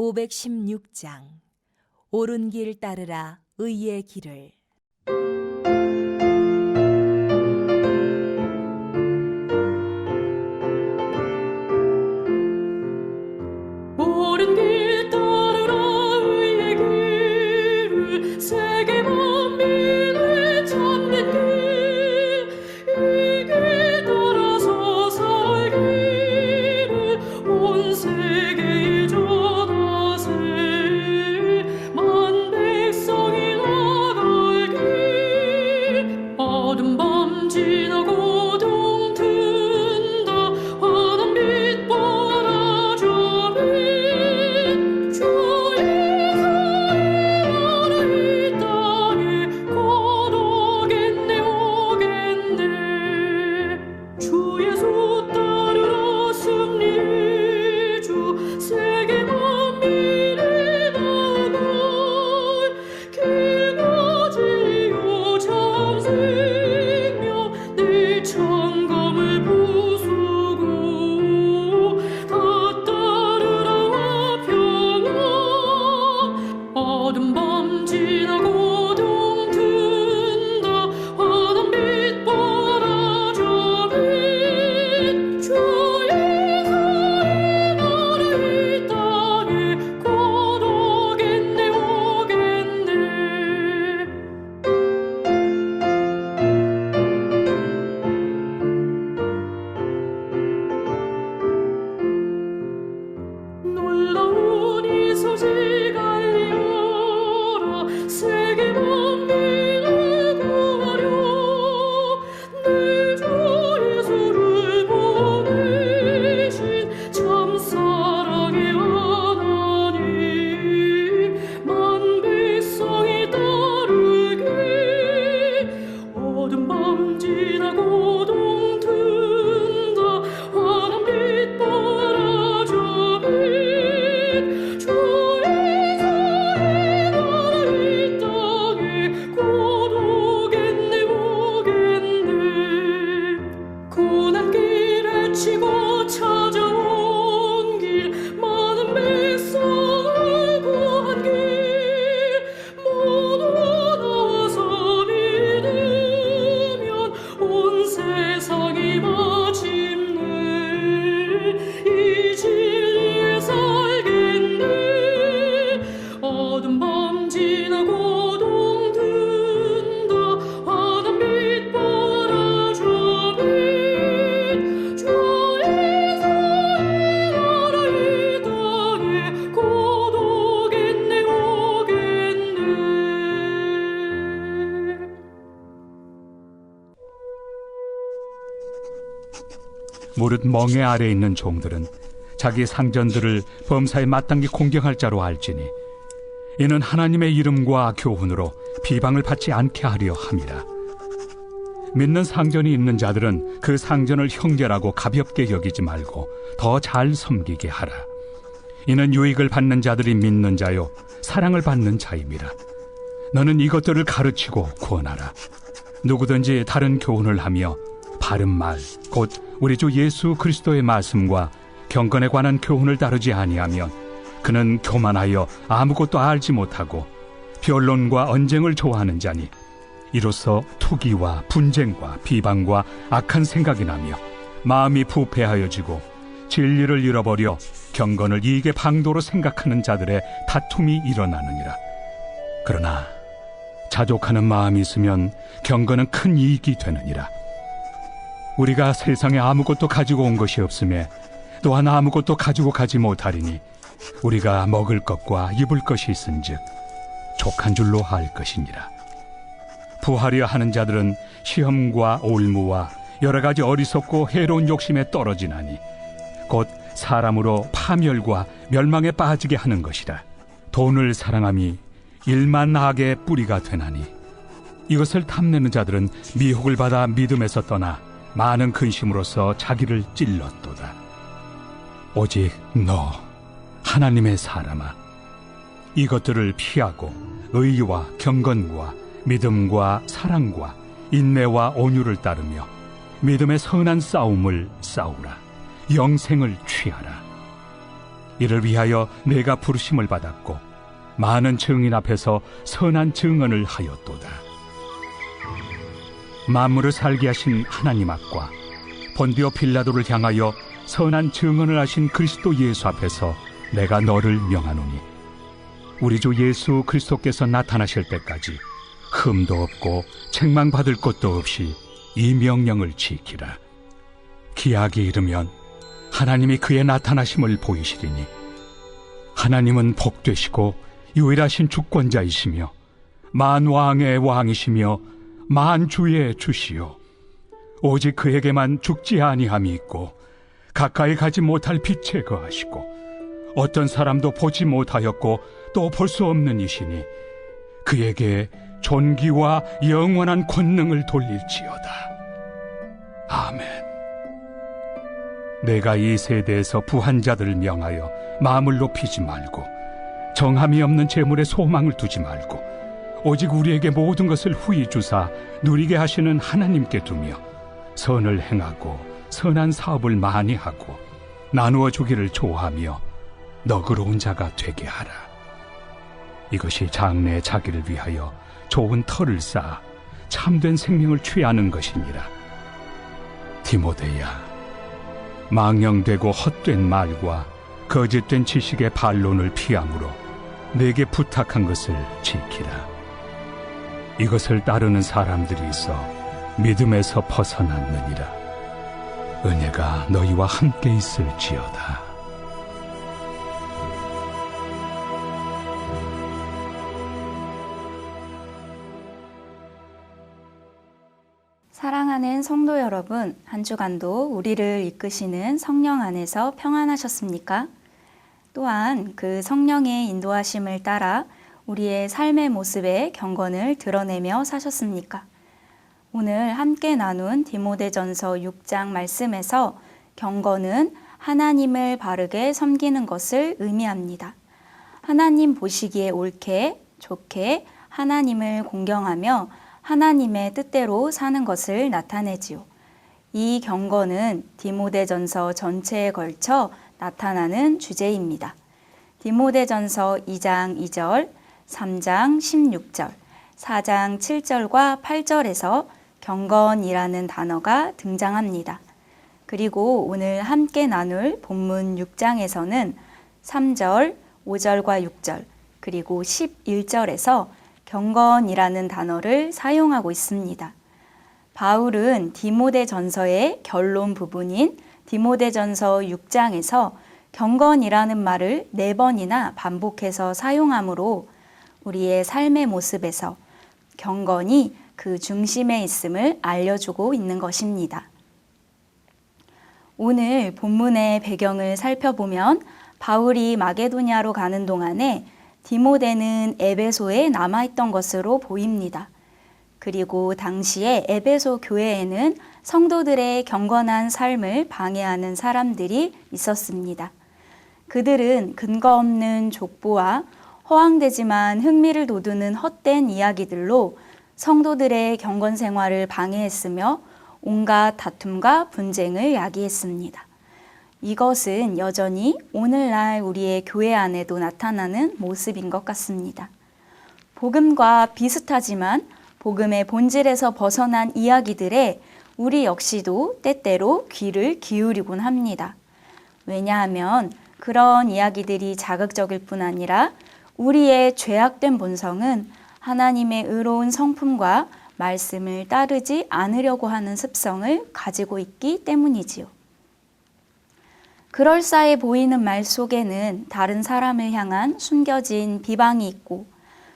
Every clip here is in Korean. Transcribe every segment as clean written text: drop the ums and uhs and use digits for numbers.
516장 옳은 길 따르라 의의 길을. 옳은 길 따르라 의의 길을, 세계 만민을 찾는 길, 이 길 따라서 살기를 온 세계에 전하세. 만 백성이 나갈 길, 어둠 밤 지나고 동 튼다. 환한 빛 보라져 빛, 주의 사랑으로 이 땅에 거룩했네 오겠네. 주 예수 따르라 승리의 주, 세계 만민이 나갈 길과 진리요 참 생명, 내 창검을 부수고 다 따르라 평화. 어둠 밤 지나고 동 튼다. 환한 빛 보라져 빛, 주의 사랑의 나라 이 땅에 거룩했네 오겠네. 놀라운 이 소식 알리어라, 세계 만민을 구하려 내 주 예수를 보내신 참 사랑의 하나님. 만 백성이 따르길, 어둠 밤 지나고 동 튼다. 환한 빛 보라져 빛, 주의 사랑의 나라 이 땅에 거룩했네 오겠네. 고난 길에 치고 찾아온 길, 많은 백성을 구한 길, 모두 나와서 믿으면 온 세상이 마침내 이 진리에 살겠네. 어둠 밤 지나고 동 튼다. 환한 빛 보라져 빛, 주의 사랑의 나라 이 땅에 거룩했네 오겠네. 무릇 멍에 아래 있는 종들은 자기 상전들을 범사에 마땅히 공경할 자로 알지니 이는 하나님의 이름과 교훈으로 비방을 받지 않게 하려 함이라. 믿는 상전이 있는 자들은 그 상전을 형제라고 가볍게 여기지 말고 더 잘 섬기게 하라. 이는 유익을 받는 자들이 믿는 자요 사랑을 받는 자임이라. 너는 이것들을 가르치고 구원하라. 누구든지 다른 교훈을 하며 바른 말 곧 우리 주 예수 그리스도의 말씀과 경건에 관한 교훈을 따르지 아니하면 그는 교만하여 아무것도 알지 못하고 변론과 언쟁을 좋아하는 자니 이로써 투기와 분쟁과 비방과 악한 생각이 나며 마음이 부패하여지고 진리를 잃어버려 경건을 이익의 방도로 생각하는 자들의 다툼이 일어나느니라. 그러나 자족하는 마음이 있으면 경건은 큰 이익이 되느니라. 우리가 세상에 아무것도 가지고 온 것이 없으며 또한 아무것도 가지고 가지 못하리니 우리가 먹을 것과 입을 것이 있은즉 족한 줄로 알 것이니라. 부하려 하는 자들은 시험과 올무와 여러 가지 어리석고 해로운 욕심에 떨어지나니 곧 사람으로 파멸과 멸망에 빠지게 하는 것이라. 돈을 사랑함이 일만 악의 뿌리가 되나니 이것을 탐내는 자들은 미혹을 받아 믿음에서 떠나 많은 근심으로써 자기를 찔렀도다. 오직 너 하나님의 사람아, 이것들을 피하고 의와 경건과 믿음과 사랑과 인내와 온유를 따르며 믿음의 선한 싸움을 싸우라. 영생을 취하라. 이를 위하여 내가 부르심을 받았고 많은 증인 앞에서 선한 증언을 하였도다. 만물을 살게 하신 하나님 앞과 본디오 빌라도를 향하여 선한 증언을 하신 그리스도 예수 앞에서 내가 너를 명하노니 우리 주 예수 그리스도께서 나타나실 때까지 흠도 없고 책망받을 것도 없이 이 명령을 지키라. 기약이 이르면 하나님이 그의 나타나심을 보이시리니 하나님은 복되시고 유일하신 주권자이시며 만왕의 왕이시며 만주의 주시요 오직 그에게만 죽지 아니함이 있고 가까이 가지 못할 빛에 거하시고 어떤 사람도 보지 못하였고 또 볼 수 없는 이시니 그에게 존귀와 영원한 권능을 돌릴지어다. 아멘. 내가 이 세대에서 부한 자들을 명하여 마음을 높이지 말고 정함이 없는 재물에 소망을 두지 말고 오직 우리에게 모든 것을 후히 주사 누리게 하시는 하나님께 두며 선을 행하고 선한 사업을 많이 하고 나누어 주기를 좋아하며 너그러운 자가 되게 하라. 이것이 장래의 자기를 위하여 좋은 터를 쌓아 참된 생명을 취하는 것이니라. 디모데야, 망령되고 헛된 말과 거짓된 지식의 반론을 피함으로 내게 부탁한 것을 지키라. 이것을 따르는 사람들이 있어 믿음에서 벗어났느니라. 은혜가 너희와 함께 있을지어다. 사랑하는 성도 여러분, 한 주간도 우리를 이끄시는 성령 안에서 평안하셨습니까? 또한 그 성령의 인도하심을 따라 우리의 삶의 모습에 경건을 드러내며 사셨습니까? 오늘 함께 나눈 디모데전서 6장 말씀에서 경건은 하나님을 바르게 섬기는 것을 의미합니다. 하나님 보시기에 옳게, 좋게 하나님을 공경하며 하나님의 뜻대로 사는 것을 나타내지요. 이 경건은 디모데전서 전체에 걸쳐 나타나는 주제입니다. 디모데전서 2장 2절, 3장 16절, 4장 7절과 8절에서 경건이라는 단어가 등장합니다. 그리고 오늘 함께 나눌 본문 6장에서는 3절, 5절과 6절, 그리고 11절에서 경건이라는 단어를 사용하고 있습니다. 바울은 디모데전서의 결론 부분인 디모데전서 6장에서 경건이라는 말을 4번이나 반복해서 사용하므로 우리의 삶의 모습에서 경건이 그 중심에 있음을 알려주고 있는 것입니다. 오늘 본문의 배경을 살펴보면 바울이 마게도냐로 가는 동안에 디모데는 에베소에 남아있던 것으로 보입니다. 그리고 당시에 에베소 교회에는 성도들의 경건한 삶을 방해하는 사람들이 있었습니다. 그들은 근거 없는 족보와 허황되지만 흥미를 돋우는 헛된 이야기들로 성도들의 경건 생활을 방해했으며 온갖 다툼과 분쟁을 야기했습니다. 이것은 여전히 오늘날 우리의 교회 안에도 나타나는 모습인 것 같습니다. 복음과 비슷하지만 복음의 본질에서 벗어난 이야기들에 우리 역시도 때때로 귀를 기울이곤 합니다. 왜냐하면 그런 이야기들이 자극적일 뿐 아니라 우리의 죄악된 본성은 하나님의 의로운 성품과 말씀을 따르지 않으려고 하는 습성을 가지고 있기 때문이지요. 그럴싸해 보이는 말 속에는 다른 사람을 향한 숨겨진 비방이 있고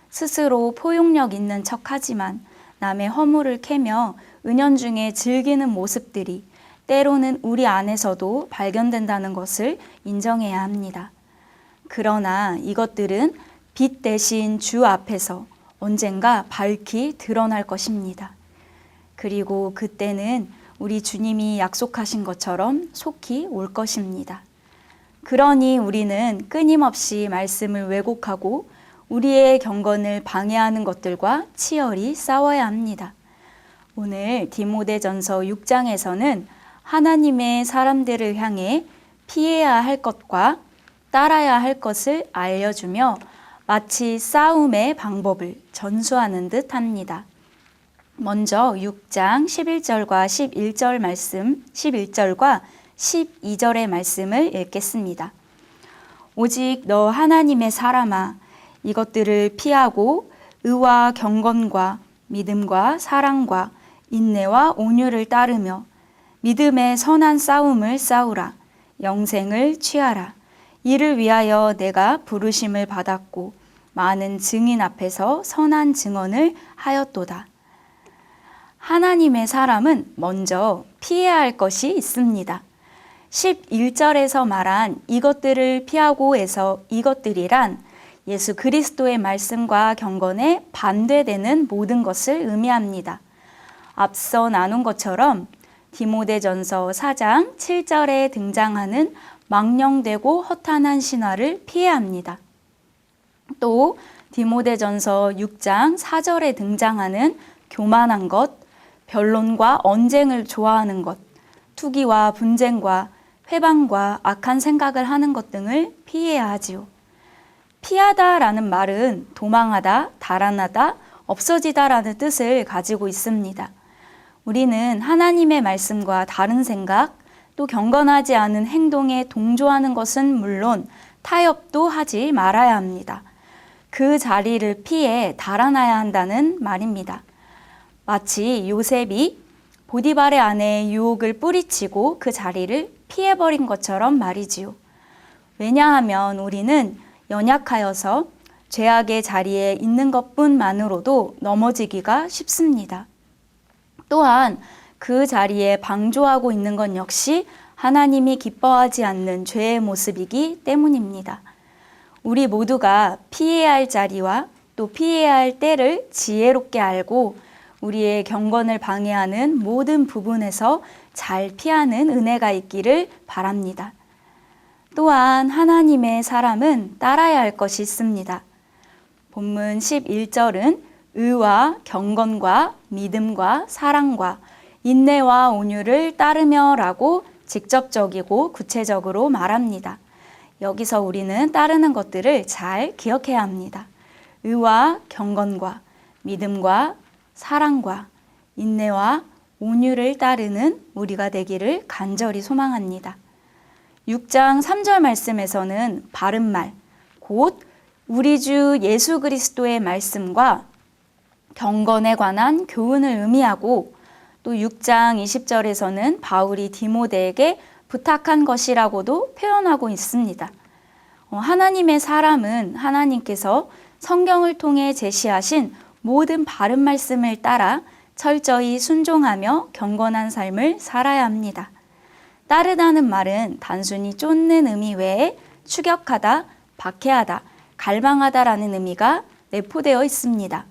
스스로 포용력 있는 척하지만 남의 허물을 캐며 은연중에 즐기는 모습들이 때로는 우리 안에서도 발견된다는 것을 인정해야 합니다. 그러나 이것들은 빛 대신 주 앞에서 언젠가 밝히 드러날 것입니다. 그리고 그때는 우리 주님이 약속하신 것처럼 속히 올 것입니다. 그러니 우리는 끊임없이 말씀을 왜곡하고 우리의 경건을 방해하는 것들과 치열히 싸워야 합니다. 오늘 디모데전서 6장에서는 하나님의 사람들을 향해 피해야 할 것과 따라야 할 것을 알려주며 마치 싸움의 방법을 전수하는 듯 합니다. 먼저 6장 11절과 11절 말씀, 11절과 12절의 말씀을 읽겠습니다. 오직 너 하나님의 사람아, 이것들을 피하고 의와 경건과 믿음과 사랑과 인내와 온유를 따르며 믿음의 선한 싸움을 싸우라. 영생을 취하라. 이를 위하여 내가 부르심을 받았고 많은 증인 앞에서 선한 증언을 하였도다. 하나님의 사람은 먼저 피해야 할 것이 있습니다. 11절에서 말한 이것들을 피하고에서 이것들이란 예수 그리스도의 말씀과 경건에 반대되는 모든 것을 의미합니다. 앞서 나눈 것처럼 디모데전서 4장 7절에 등장하는 망령되고 허탄한 신화를 피해야 합니다. 또 디모데전서 6장 4절에 등장하는 교만한 것, 변론과 언쟁을 좋아하는 것, 투기와 분쟁과 회방과 악한 생각을 하는 것 등을 피해야 하지요. 피하다라는 말은 도망하다, 달아나다, 없어지다라는 뜻을 가지고 있습니다. 우리는 하나님의 말씀과 다른 생각, 또 경건하지 않은 행동에 동조하는 것은 물론 타협도 하지 말아야 합니다. 그 자리를 피해 달아나야 한다는 말입니다. 마치 요셉이 보디발의 아내의 유혹을 뿌리치고 그 자리를 피해버린 것처럼 말이지요. 왜냐하면 우리는 연약하여서 죄악의 자리에 있는 것뿐만으로도 넘어지기가 쉽습니다. 또한 그 자리에 방조하고 있는 것 역시 하나님이 기뻐하지 않는 죄의 모습이기 때문입니다. 우리 모두가 피해야 할 자리와 또 피해야 할 때를 지혜롭게 알고 우리의 경건을 방해하는 모든 부분에서 잘 피하는 은혜가 있기를 바랍니다. 또한 하나님의 사람은 따라야 할 것이 있습니다. 본문 11절은 의와 경건과 믿음과 사랑과 인내와 온유를 따르며 라고 직접적이고 구체적으로 말합니다. 여기서 우리는 따르는 것들을 잘 기억해야 합니다. 의와 경건과 믿음과 사랑과 인내와 온유를 따르는 우리가 되기를 간절히 소망합니다. 6장 3절 말씀에서는 바른 말, 곧 우리 주 예수 그리스도의 말씀과 경건에 관한 교훈을 의미하고 또 6장 20절에서는 바울이 디모데에게 부탁한 것이라고도 표현하고 있습니다. 하나님의 사람은 하나님께서 성경을 통해 제시하신 모든 바른 말씀을 따라 철저히 순종하며 경건한 삶을 살아야 합니다. 따르다는 말은 단순히 쫓는 의미 외에 추격하다, 박해하다, 갈망하다라는 의미가 내포되어 있습니다.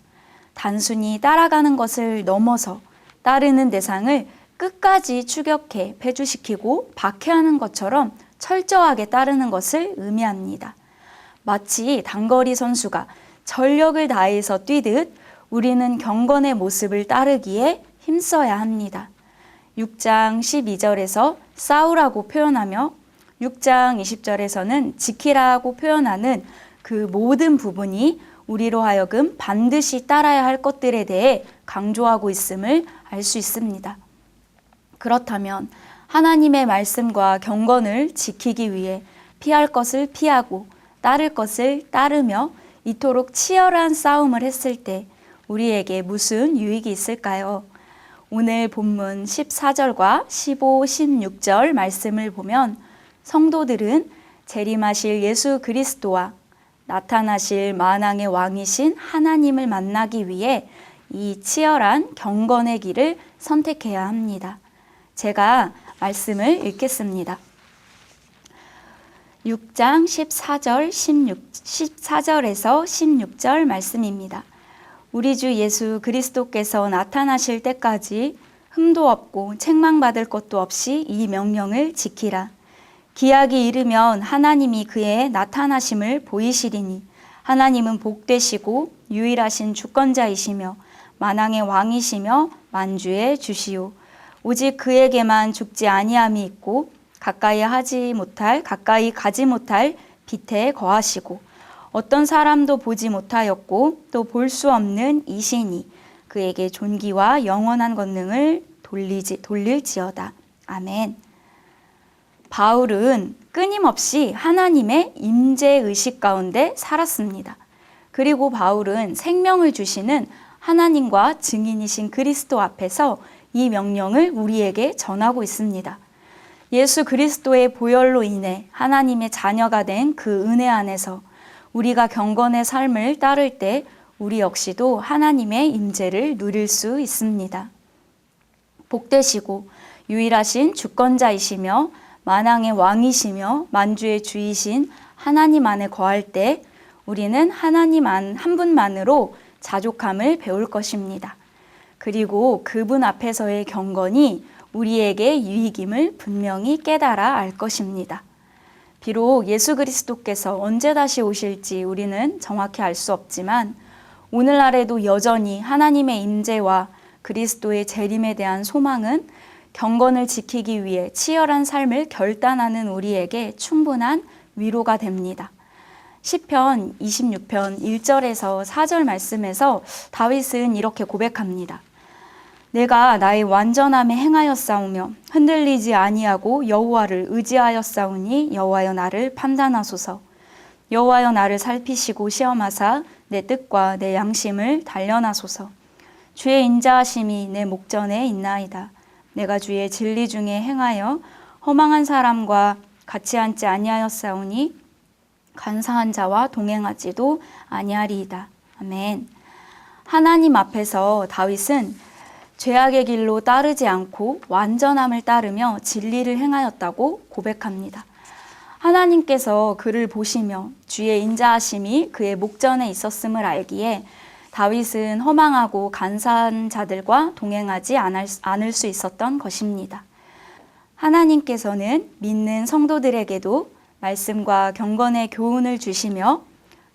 단순히 따라가는 것을 넘어서 따르는 대상을 끝까지 추격해 폐주시키고 박해하는 것처럼 철저하게 따르는 것을 의미합니다. 마치 단거리 선수가 전력을 다해서 뛰듯 우리는 경건의 모습을 따르기에 힘써야 합니다. 6장 12절에서 싸우라고 표현하며 6장 20절에서는 지키라고 표현하는 그 모든 부분이 우리로 하여금 반드시 따라야 할 것들에 대해 강조하고 있음을 알 수 있습니다. 그렇다면 하나님의 말씀과 경건을 지키기 위해 피할 것을 피하고 따를 것을 따르며 이토록 치열한 싸움을 했을 때 우리에게 무슨 유익이 있을까요? 오늘 본문 14절과 15, 16절 말씀을 보면 성도들은 재림하실 예수 그리스도와 나타나실 만왕의 왕이신 하나님을 만나기 위해 이 치열한 경건의 길을 선택해야 합니다. 제가 말씀을 읽겠습니다. 6장 14절에서 16절 말씀입니다. 우리 주 예수 그리스도께서 나타나실 때까지 흠도 없고 책망받을 것도 없이 이 명령을 지키라. 기약이 이르면 하나님이 그의 나타나심을 보이시리니 하나님은 복되시고 유일하신 주권자이시며 만왕의 왕이시며 만주의 주시오. 오직 그에게만 죽지 아니함이 있고 가까이 가지 못할 빛에 거하시고 어떤 사람도 보지 못하였고 또 볼 수 없는 이신이 그에게 존귀와 영원한 권능을 돌릴지어다. 아멘. 바울은 끊임없이 하나님의 임재의식 가운데 살았습니다. 그리고 바울은 생명을 주시는 하나님과 증인이신 그리스도 앞에서 이 명령을 우리에게 전하고 있습니다. 예수 그리스도의 보혈로 인해 하나님의 자녀가 된 그 은혜 안에서 우리가 경건의 삶을 따를 때 우리 역시도 하나님의 임재를 누릴 수 있습니다. 복되시고 유일하신 주권자이시며 만왕의 왕이시며 만주의 주이신 하나님 안에 거할 때 우리는 하나님 한 분만으로 자족함을 배울 것입니다. 그리고 그분 앞에서의 경건이 우리에게 유익임을 분명히 깨달아 알 것입니다. 비록 예수 그리스도께서 언제 다시 오실지 우리는 정확히 알 수 없지만 오늘날에도 여전히 하나님의 임재와 그리스도의 재림에 대한 소망은 경건을 지키기 위해 치열한 삶을 결단하는 우리에게 충분한 위로가 됩니다. 시편 26편 1절에서 4절 말씀에서 다윗은 이렇게 고백합니다. 내가 나의 완전함에 행하였사오며 흔들리지 아니하고 여호와를 의지하였사오니 여호와여 나를 판단하소서. 여호와여 나를 살피시고 시험하사 내 뜻과 내 양심을 단련하소서. 주의 인자하심이 내 목전에 있나이다. 내가 주의 진리 중에 행하여 허망한 사람과 같이 앉지 아니하였사오니 간사한 자와 동행하지도 아니하리이다. 아멘. 하나님 앞에서 다윗은 죄악의 길로 따르지 않고 완전함을 따르며 진리를 행하였다고 고백합니다. 하나님께서 그를 보시며 주의 인자하심이 그의 목전에 있었음을 알기에 다윗은 허망하고 간사한 자들과 동행하지 않을 수 있었던 것입니다. 하나님께서는 믿는 성도들에게도 말씀과 경건의 교훈을 주시며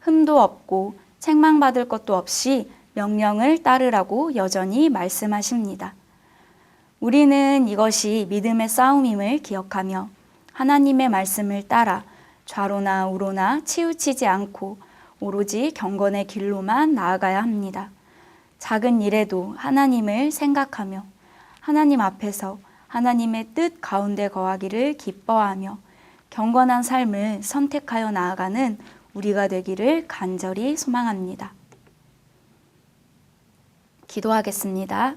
흠도 없고 책망받을 것도 없이 명령을 따르라고 여전히 말씀하십니다. 우리는 이것이 믿음의 싸움임을 기억하며 하나님의 말씀을 따라 좌로나 우로나 치우치지 않고 오로지 경건의 길로만 나아가야 합니다. 작은 일에도 하나님을 생각하며 하나님 앞에서 하나님의 뜻 가운데 거하기를 기뻐하며 경건한 삶을 선택하여 나아가는 우리가 되기를 간절히 소망합니다. 기도하겠습니다.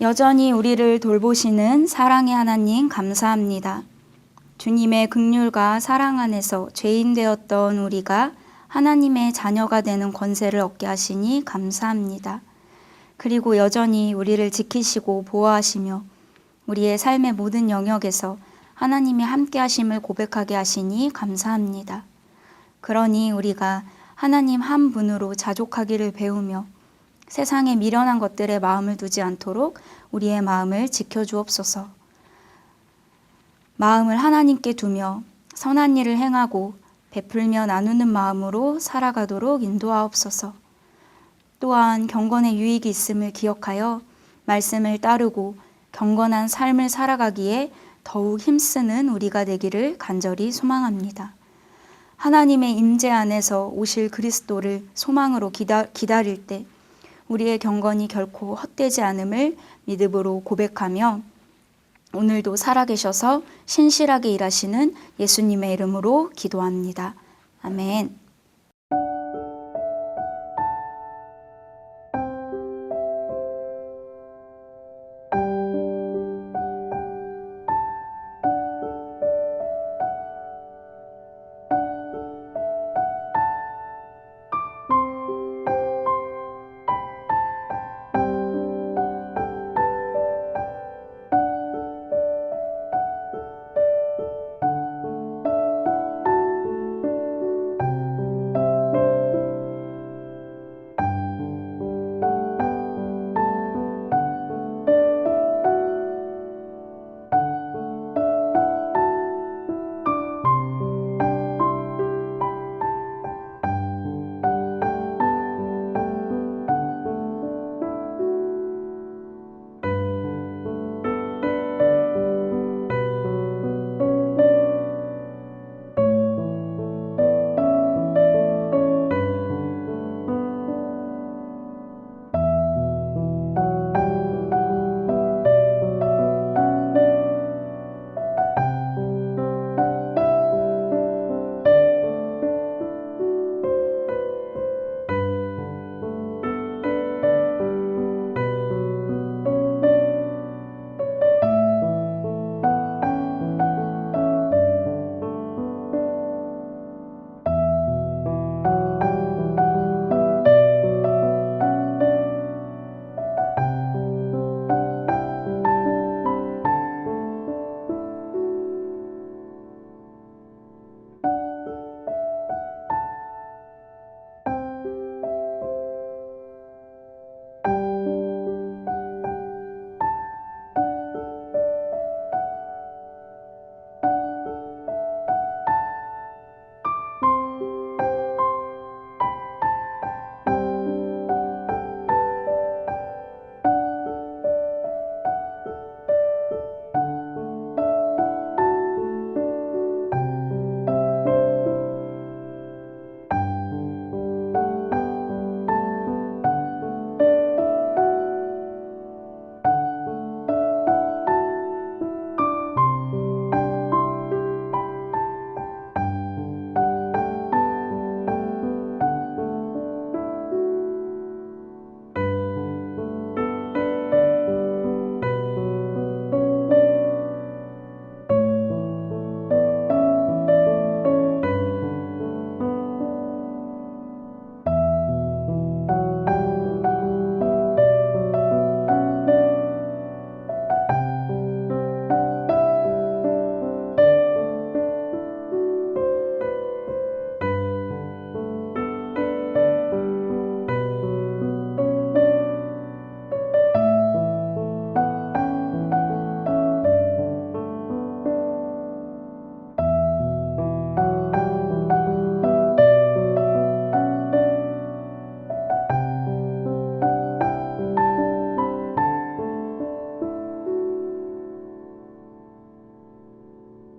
여전히 우리를 돌보시는 사랑의 하나님 감사합니다. 주님의 긍휼과 사랑 안에서 죄인 되었던 우리가 하나님의 자녀가 되는 권세를 얻게 하시니 감사합니다. 그리고 여전히 우리를 지키시고 보호하시며 우리의 삶의 모든 영역에서 하나님의 함께 하심을 고백하게 하시니 감사합니다. 그러니 우리가 하나님 한 분으로 자족하기를 배우며 세상에 미련한 것들에 마음을 두지 않도록 우리의 마음을 지켜주옵소서. 마음을 하나님께 두며 선한 일을 행하고 베풀며 나누는 마음으로 살아가도록 인도하옵소서. 또한 경건의 유익이 있음을 기억하여 말씀을 따르고 경건한 삶을 살아가기에 더욱 힘쓰는 우리가 되기를 간절히 소망합니다. 하나님의 임재 안에서 오실 그리스도를 소망으로 기다릴 때 우리의 경건이 결코 헛되지 않음을 믿음으로 고백하며 오늘도 살아계셔서 신실하게 일하시는 예수님의 이름으로 기도합니다. 아멘.